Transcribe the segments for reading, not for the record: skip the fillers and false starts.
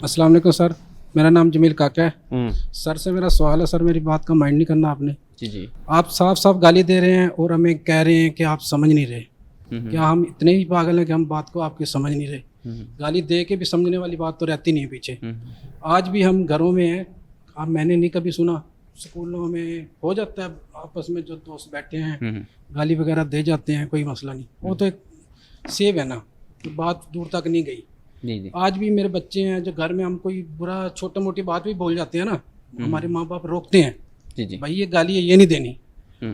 अस्सलाम वालेकुम सर, मेरा नाम जमील काका है। सर से मेरा सवाल है, सर मेरी बात का माइंड नहीं करना आपने। जी जी। आप साफ साफ गाली दे रहे हैं और हमें कह रहे हैं कि आप समझ नहीं रहे। क्या हम इतने ही पागल हैं कि हम बात को आपकी समझ नहीं रहे? गाली दे के भी समझने वाली बात तो रहती नहीं है पीछे। आज भी हम घरों में हैं, अब मैंने नहीं कभी सुना, स्कूलों में हो जाता है आपस में जो दोस्त बैठे हैं गाली वगैरह दे जाते हैं, कोई मसला नहीं, वो तो एक सेव है ना, तो बात दूर तक नहीं गई। जी जी। आज भी मेरे बच्चे हैं जो घर में हम कोई बुरा छोटा मोटी बात भी बोल जाते हैं ना, हमारे माँ बाप रोकते हैं, जी जी। भाई ये गाली है, ये नहीं देनी।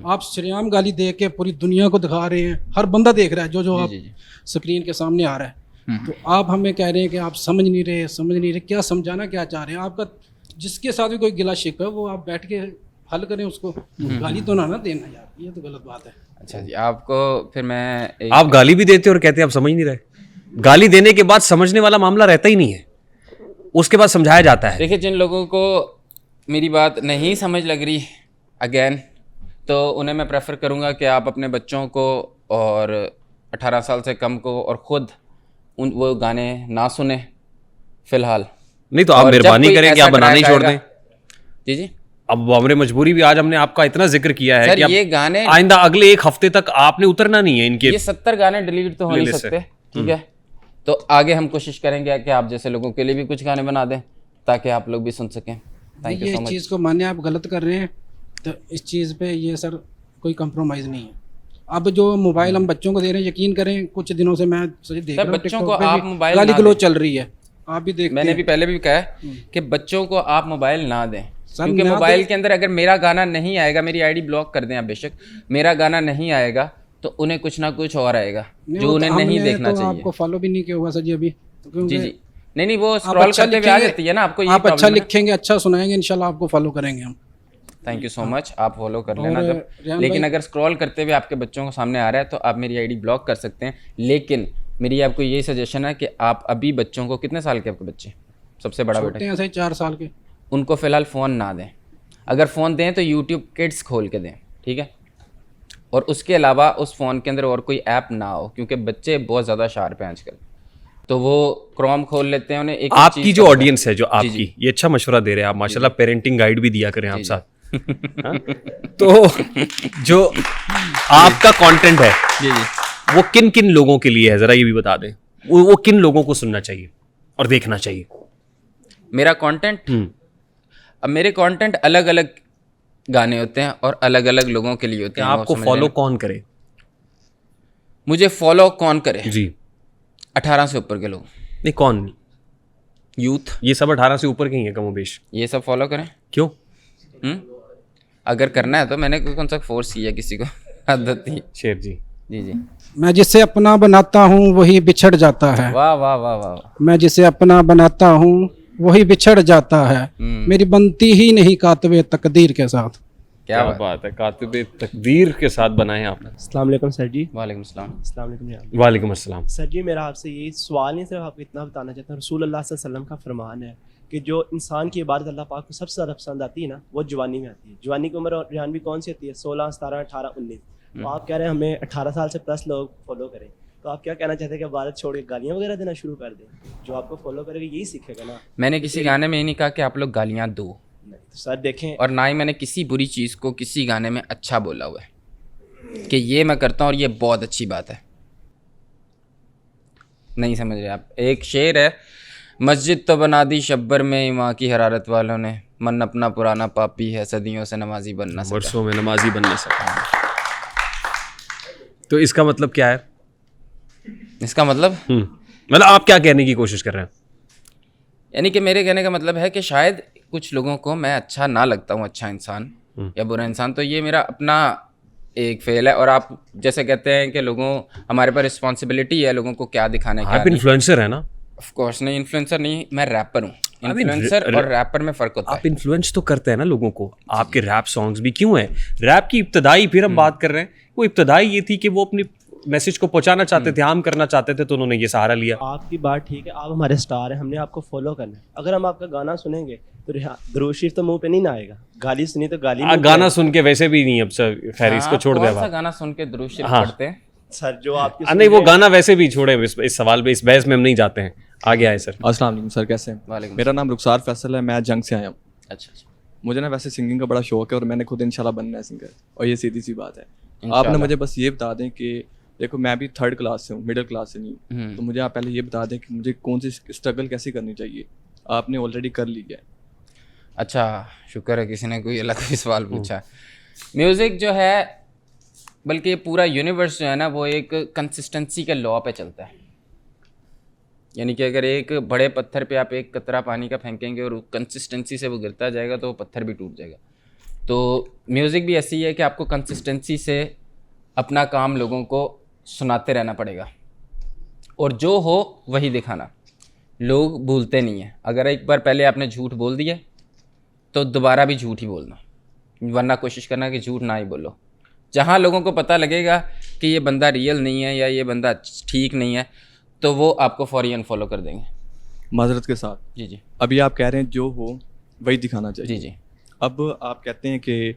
आप श्रेयाम गाली दे के पूरी दुनिया को दिखा रहे हैं, हर बंदा देख रहा है जो आप जी जी। स्क्रीन के सामने आ रहा है, तो आप हमें कह रहे हैं कि आप समझ नहीं रहे। क्या समझाना क्या चाह रहे हैं? आपका जिसके साथ भी कोई गिला शिकवा है वो आप बैठ के हल करें उसको, गाली तो ना देना यार, ये तो गलत बात है। अच्छा जी, आपको फिर मैं आप गाली भी देते हो और कहते हैं आप समझ नहीं रहे। गाली देने के बाद समझने वाला मामला रहता ही नहीं है, उसके बाद समझाया जाता है। देखिए, जिन लोगों को मेरी बात नहीं समझ लग रही अगेन, तो उन्हें मैं प्रेफर करूंगा कि आप अपने बच्चों को और 18 साल से कम को और ख़ुद वो गाने ना सुने फ़िलहाल। नहीं तो आप और जब मेहरबानी कोई करें कि ऐसा आप बनाने ही ट्रैक छोड़ दें। आएगा- जी जी। अब हमारे मजबूरी भी, आज हमने आपका इतना जिक्र किया है सर, कि अब ये गाने, आइंदा अगले एक हफ्ते तक आपने उतरना नहीं है इनके। ये 70 गाने डिलीट तो हो नहीं प्लेलिस्ट से। सकते, ठीक है? तो आगे हम कोशिश करेंगे कि आप जैसे लोगों के लिए भी कुछ गाने बना दें ताकि आप लोग भी सुन सकें। थैंक यू ये सो मच। चीज़ को माने आप गलत कर रहे हैं, तो इस चीज़ पे ये सर कोई कंप्रोमाइज़ नहीं है। अब जो मोबाइल हम बच्चों को दे रहे हैं, यकीन करें कुछ दिनों से मैं देख रहा हूँ बच्चों को TikTok पे आप भी मोबाइल गाली ना गलौज दें। चल रही है, आप भी देखते मैंने हैं। भी पहले भी कहा है कि बच्चों को आप मोबाइल ना दें, सर, क्योंकि ना मोबाइल दें। के अंदर अगर मेरा गाना नहीं आएगा, मेरी आईडी ब्लॉक कर दें आप बेशक, मेरा गाना नहीं आएगा तो उन्हें कुछ ना कुछ और आएगा नहीं, जो वो तो उन्हें नहीं हमने देखना तो चाहिए। आपको फॉलो भी नहीं किया हुआ सर जी अभी, तो क्योंकि जी जी। नहीं, वो आप स्क्रॉल अच्छा करते हुए आ लिखेंगे, जाती है ना, आपको ये आप अच्छा प्रॉब्लम है। लिखेंगे, अच्छा सुनाएंगे, इंशाल्लाह आपको फॉलो करेंगे हम। थैंक यू सो मच, आप फॉलो कर लेना और जब। रेहान लेकिन भाई- अगर स्क्रॉल करते हुए आपके बच्चों को सामने आ रहा है तो आप मेरी आईडी ब्लॉक कर सकते हैं। लेकिन मेरी आपको यही सजेशन है कि आप अभी बच्चों को, कितने साल के आपके बच्चे? सबसे बड़ा छोटे बेटा, हैं सही 4 साल के। उनको फ़िलहाल फ़ोन ना दें। अगर फ़ोन दें तो यूट्यूब किड्स खोल के दें, ठीक है? और उसके अलावा उस फ़ोन के अंदर और कोई ऐप ना हो, क्योंकि बच्चे बहुत ज़्यादा शार्प हैं आजकल, तो वो क्रोम खोल लेते हैं, उन्हें एक आपकी चीज़ जो का पता है। ऑडियंस है, जो जी, आपकी, जी। ये अच्छा मशवरा दे रहे हैं आप माशाल्लाह। पेरेंटिंग गाइड भी दिया करें आप जी, साथ। हाँ? तो जो आपका कंटेंट है जी जी। वो किन किन लोगों के लिए है, जरा ये भी बता दें। वो किन लोगों को सुनना चाहिए और देखना चाहिए? मेरा कंटेंट, अब मेरे कंटेंट अलग अलग गाने होते हैं और अलग अलग लोगों के लिए होते कि हैं। वो आपको समझ फॉलो लेना। कौन करे? मुझे फॉलो कौन करे? जी 18 से ऊपर के लोग, नहीं, कौन? यूथ, ये सब 18 से ऊपर के ही है कमोबेश। ये सब फॉलो करें। क्यों? अगर करना है तो, मैंने कौन सा फोर्स किया किसी को? आदत थी। शेर जी। जी जी। मैं जिसे अपना बनाता हूँ वही बिछड़ जाता है। वाह वाह वाह वाह। मैं जिसे अपना बनाता हूँ वही बिछड़ जाता है। मेरी बनती ही नहीं कातवे तकदीर के साथ। क्या क्या बात है, कातिबे तकदीर के साथ बनाए आपने। अस्सलाम वालेकुम सर जी। वालेकुम सलाम। अस्सलाम वालेकुम यार। वालेकुम अस्सलाम। सर जी, मेरा आपसे यही सवाल नहीं, सिर्फ आपको इतना बताना चाहता हूँ, रसूल अल्लाह सल्लल्लाहु अलैहि वसल्लम का फरमान है कि जो इंसान की इबादत अल्लाह पाक को सबसे ज़्यादा पसंद आती है ना, वो जवानी में आती है। जवानी की उम्र और रेहान भी कौन सी होती है? 16, 17, 18, 19। तो आप कह रहे हैं हमें 18 साल से प्लस लोग फॉलो करें, तो आप क्या कहना चाहते हैं कि इबादत छोड़ के गालियाँ वगैरह देना शुरू कर दें? जो आपको फॉलो करेगा यही सीखेगा ना। मैंने किसी गाने में ये नहीं कहा कि आप लोग गालियाँ दो, नहीं तो सर देखें, और ना ही मैंने किसी बुरी चीज़ को किसी गाने में अच्छा बोला हुआ है कि ये मैं करता हूँ और ये बहुत अच्छी बात है। नहीं समझ रहे आप? एक शेर है, मस्जिद तो बना दी शब्बर में वहाँ की हरारत वालों ने, मन अपना पुराना पापी है, सदियों से नमाजी बन ना सका। वर्षों में नमाजी बन ना सका। तो इसका मतलब क्या है? इसका मतलब, मतलब आप क्या कहने की कोशिश कर रहे हैं? यानी कि मेरे कहने का मतलब है कि शायद कुछ लोगों को मैं अच्छा ना लगता हूँ, अच्छा इंसान या बुरा इंसान, तो ये मेरा अपना एक फेल है। और आप जैसे कहते हैं कि लोगों, हमारे पर रिस्पॉन्सिबिलिटी है लोगों को क्या दिखाना है क्या आप नहीं। इन्फ्लुएंसर है ना? ऑफ कोर्स नहीं, इन्फ्लुएंसर नहीं, मैं रैपर हूँ। इन्फ्लुएंसर और रैपर में फ़र्क होता है। आप इन्फ्लुएंस तो करते हैं ना लोगों को। आपके रैप सॉन्ग्स भी क्यों हैं? रैप की इब्तदाई, फिर हम बात कर रहे हैं, वो इब्तदाई ये थी कि वो अपनी मैसेज को पहुंचाना चाहते थे, आम करना चाहते थे, तो उन्होंने ये सहारा लिया। आपकी बात ठीक है, आप हमारे स्टार हैं, हमने आपको फॉलो करना है। अगर हम आपका गाना सुनेंगे तो दरूद शरीफ तो मुंह पे नहीं ना आएगा, गाली सुनी तो गाली मुंह पे गाना आएगी। सुन के वैसे भी नहीं, अब सर खैर इसको आप छोड़ दे। कौन सा अब गाना सुन के दुरूद शरीफ हाँ। पढ़ते हैं? सर जो आपकी नहीं, वो गाना वैसे भी छोड़े, इस सवाल पे, इस बहस में हम नहीं जाते हैं। आगे आए सर। अस्सलाम वालेकुम सर, कैसे हैं? वालेकुम मेरा नाम रुखसार फैसल है, मैं जंग से आया हूँ। अच्छा अच्छा। मुझे ना वैसे सिंगिंग का बड़ा शौक है और मैंने खुद इंशाल्लाह बनना है सिंगर, और ये सीधी सी बात है। इंशाल्लाह। आपने मुझे बस ये बता दें कि देखो मैं भी 3rd क्लास से हूँ, मिडिल क्लास से नहीं हूँ, तो मुझे आप पहले ये बता दें कि मुझे कौन सी स्ट्रगल कैसी करनी चाहिए। आपने ऑलरेडी कर ली है। अच्छा, शुक्र है किसी ने कोई अलग कोई सवाल पूछा। म्यूज़िक जो है, बल्कि पूरा यूनिवर्स जो है ना, वो एक कंसिस्टेंसी के लॉ पे चलता है। यानी कि अगर एक बड़े पत्थर पे आप एक कतरा पानी का फेंकेंगे और कंसिस्टेंसी से वो गिरता जाएगा तो वो पत्थर भी टूट जाएगा। तो म्यूज़िक भी ऐसी है कि आपको कंसिस्टेंसी से अपना काम लोगों को सुनाते रहना पड़ेगा, और जो हो वही दिखाना। लोग भूलते नहीं हैं। अगर एक बार पहले आपने झूठ बोल दिया तो दोबारा भी झूठ ही बोलना, वरना कोशिश करना कि झूठ ना ही बोलो। जहाँ लोगों को पता लगेगा कि ये बंदा रियल नहीं है या ये बंदा ठीक नहीं है, तो वो आपको फौरी अनफॉलो कर देंगे। माजरत के साथ, जी जी अभी आप कह रहे हैं जो हो वही दिखाना चाहिए। जी जी। अब आप कहते हैं कि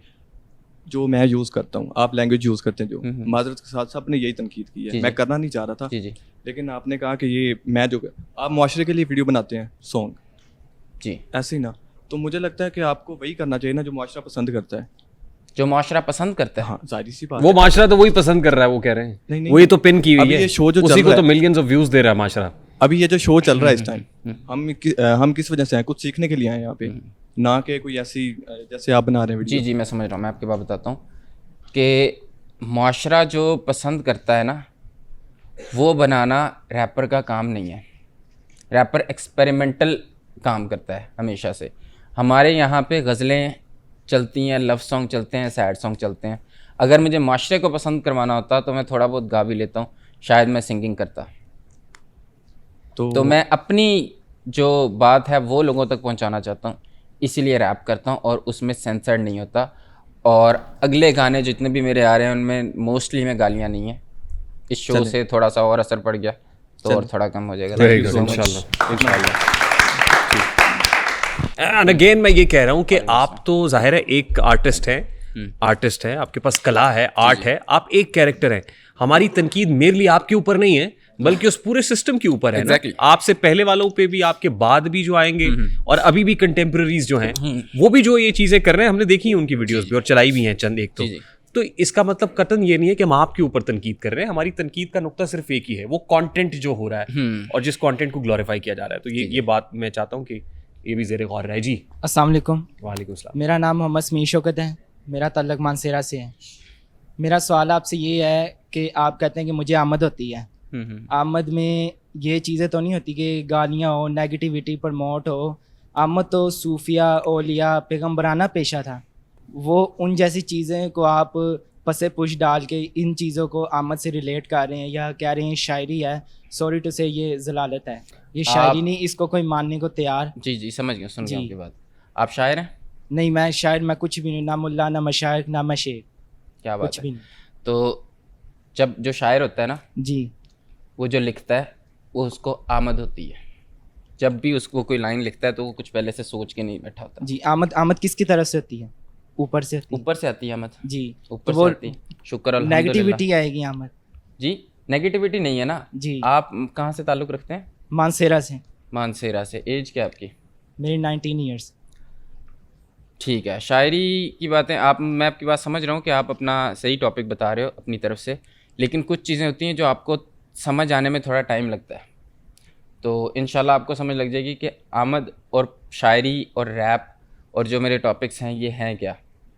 जो मैं यूज़ करता हूँ, आप लैंग्वेज यूज़ करते हैं जो, माजरत के साथ सबने यही तनकीद की जी, है। मैं जी। करना नहीं चाह रहा था, जी जी लेकिन आपने कहा कि ये मैं जो आप मुआशरे के लिए वीडियो बनाते हैं सॉन्ग, जी। ऐसे ही ना, तो मुझे लगता है कि आपको वही करना चाहिए ना जो मुआशरा पसंद करता है। जो माशरा पसंद करता है। हाँ, जाहिर सी बात वो है। माशरा तो वही पसंद कर रहा है, वो कह रहे हैं। नहीं, नहीं। वही तो पिन की हुई अभी है, ये शो जो उसी चल को रहा तो है। मिलियंस ऑफ व्यूज दे रहा है माशरा। अभी ये जो शो चल रहा है इस टाइम, हम किस वजह से हैं? कुछ सीखने के लिए आए हैं यहाँ पे, ना कि कोई ऐसी जैसे आप बना रहे हैं जी वीडियो। जी, मैं समझ रहा हूँ। मैं आपकी बात बताता हूँ कि माशरा जो पसंद करता है ना, वो बनाना रैपर का काम नहीं है। रैपर एक्सपेरिमेंटल काम करता है हमेशा से। हमारे यहाँ पे गज़लें चलती हैं, लव सॉन्ग चलते हैं, सैड सॉन्ग चलते हैं। अगर मुझे माशरे को पसंद करवाना होता तो मैं थोड़ा बहुत गा भी लेता हूँ, शायद मैं सिंगिंग करता। तो मैं अपनी जो बात है वो लोगों तक पहुँचाना चाहता हूँ, इसीलिए रैप करता हूँ, और उसमें सेंसर्ड नहीं होता। और अगले गाने जितने भी मेरे आ रहे हैं उनमें मोस्टली में गालियाँ नहीं हैं। इस शो से थोड़ा सा और असर पड़ गया तो और थोड़ा कम हो जाएगा। Very good, इंशाल्लाह। एंड अगेन मैं ये कह रहा हूँ कि आप तो जाहिर है एक आर्टिस्ट है, आपके पास कला है, आर्ट है, आप एक कैरेक्टर हैं। हमारी तनकीद मेरे लिए आपके ऊपर नहीं है, बल्कि उस पूरे सिस्टम के ऊपर है ना। Exactly. आपसे पहले वालों पे भी, आपके बाद भी जो आएंगे, और अभी भी कंटेम्प्रेरीज जो हैं वो भी जो ये चीजें कर रहे हैं, हमने देखी हैं उनकी वीडियोस भी और चलाई भी हैं चंद एक तो। तो इसका मतलब कतन ये नहीं है कि हम आपके ऊपर तनकीद कर रहे हैं। हमारी तनकीद का नुक्ता सिर्फ एक ही है, वो कंटेंट जो हो रहा है और जिस कंटेंट को ग्लोरीफाई किया जा रहा है। तो ये बात मैं चाहता हूँ कि ये भी ज़ेरे गौर रहे। जी अस्सलाम वालेकुम। वालेकुम सलाम। मेरा नाम मोहम्मद समीर शौकत है, मेरा ताल्लुक मानसेरा से है। मेरा सवाल आपसे ये है कि आप कहते हैं कि मुझे आमद होती है, आमद में ये चीज़ें तो नहीं होती कि गालियाँ हो, नेगेटिविटी प्रमोट हो। आमद तो सूफिया, औलिया, पैगम्बराना पेशा था। वो उन जैसी चीज़ें को आप पसे पुश डाल के इन चीज़ों को आमद से रिलेट कर रहे हैं, या कह रहे हैं शायरी है। सॉरी टू से ये जलालत है, ये शायरी नहीं, इसको कोई मानने को तैयार। जी जी, समझ गया, सुन गया जी। आपकी बात। आप शायर हैं? नहीं, मैं शायर मैं कुछ भी नहीं, ना मुल्ला, ना मशाइख, ना मैं शेख, क्या बात कुछ है। भी नहीं। तो जब जो शायर होता है ना, जी वो जो लिखता है वो उसको आमद होती है। जब भी उसको कोई लाइन लिखता है तो वो कुछ पहले से सोच के नहीं बैठा होता। जी। आमद किसकी तरफ से होती है? ऊपर से होती है। ऊपर से आती है आमद। जी, ऊपर तो से वो आती है। शुक्र अल्हम्दुलिल्लाह। नेगेटिविटी आएगी आमद। जी, नेगेटिविटी नहीं है ना। जी। आप कहाँ से ताल्लुक़ रखते हैं? मानसेरा से। मानसेरा से। एज क्या आपकी? मेरी 19 ईयर्स। ठीक है, शायरी की बातें मैं आपकी बात समझ रहा हूँ कि आप अपना सही टॉपिक बता रहे हो अपनी तरफ से, लेकिन कुछ चीज़ें होती हैं जो आपको समझ आने में थोड़ा टाइम लगता है। तो इंशाल्लाह आपको समझ लग जाएगी कि आमद और शायरी और रैप और जो मेरे टॉपिक्स हैं ये हैं क्या।